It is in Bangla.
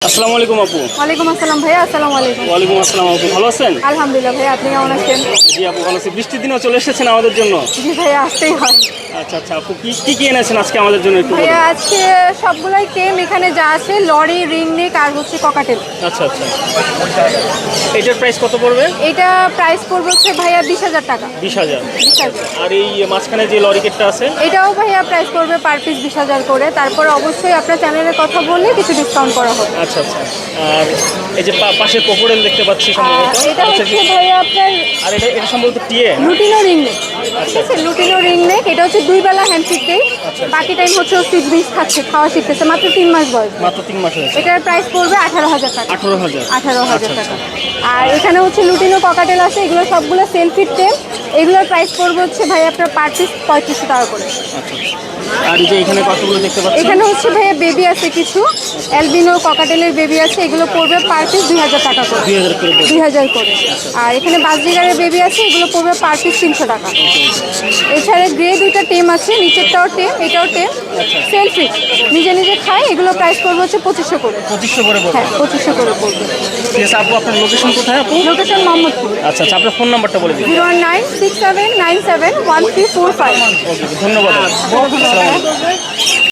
আসসালামু আলাইকুম আপু। ওয়ালাইকুম আসসালাম ভাইয়া। আসসালামু আলাইকুম। ওয়ালাইকুম আসসালাম আপু, ভালো আছেন? আলহামদুলিল্লাহ ভাইয়া, আপনি কেমন আছেন? জি আপু ভালো আছি। বৃষ্টির দিনেও চলে এসেছেন আমাদের জন্য। জি ভাইয়া, আসতেই হয়। আচ্ছা আচ্ছা আপু, কি কি কি এনেছেন আজকে আমাদের জন্য একটু ভাইয়া বলুন। আজকে সবগুলাই টেম এখানে যা আছে, লরি, রিং নেক আর হচ্ছে ককাটেল। আচ্ছা আচ্ছা, এটার প্রাইস কত পড়বে? এটা প্রাইস পড়বে হচ্ছে ভাইয়া 20,000 টাকা। 20,000। 20,000। আর এই মাঝখানে যে লরিকেটটা আছে? এটাও ভাইয়া প্রাইস পড়বে পার পিস 20,000 করে। তারপর অবশ্যই আপনার চ্যানেলের কথা বললে কিছু ডিসকাউন্ট করা হবে। আচ্ছা আচ্ছা। আর এই যে পাশে কোকোডেল দেখতে পাচ্ছি সম্ভবত। এটা আচ্ছা, হচ্ছে ভাইয়া আপনার আর এটা এটা সম্ভবত টিয়ে। Lutino ring neck. ঠিক আছে, লুটিনো রিং নেক। এটা হচ্ছে 2 বেলা হ্যান্ড ফিটতেই, বাকি টাইম হচ্ছে ও সুইচ বিচ খাচ্ছে, খাওয়া শিখতেছে, মাত্র 3 মাস বয়স। মাত্র 3 মাস হয়েছে। এটার প্রাইস পড়বে 18,000 টাকা। 18,000। 18,000 আচ্ছা, টাকা। আর এখানে হচ্ছে লুটিনো ককাটেল আছে, এগুলো সবগুলো সেলফিট টেম। এগুলোর প্রাইস পড়বে হচ্ছে ভাই আপনার পার পিস 3500 টাকা করে। আচ্ছা। আর এই যে এখানে কতগুলো দেখতে পাচ্ছি? এখানে হচ্ছে ভাইয়া বেবি আছে কিছু, অ্যালবিনো ককাটেলের বেবি আছে, এগুলো পড়বে পার পিস 2,000 টাকা করে। 2,000 করে পড়বে। 2,000 করে। আর এখানে বাজরিগারের বেবি আছে, এগুলো পড়বে পার পিস 300 টাকা। এছাড়া গ্রে দুইটা টেম আছে, নিচেরটাও টেম, এটাও টেম, সেলফি নিজে নিজে খায়। এগুলো প্রাইস পড়বে হচ্ছে 2500 করে। 2500 করে পড়বে। হ্যাঁ, 2500 করে পড়বে। ঠিক আছে আপু, আপনার লোকেশন কোথায় আপু? লোকেশন মোহাম্মদপুর। আচ্ছা আচ্ছা, আপনার ফোন নাম্বারটা বলে দিন। 01967971345। ওকে, ধন্যবাদ। ধন্যবাদ।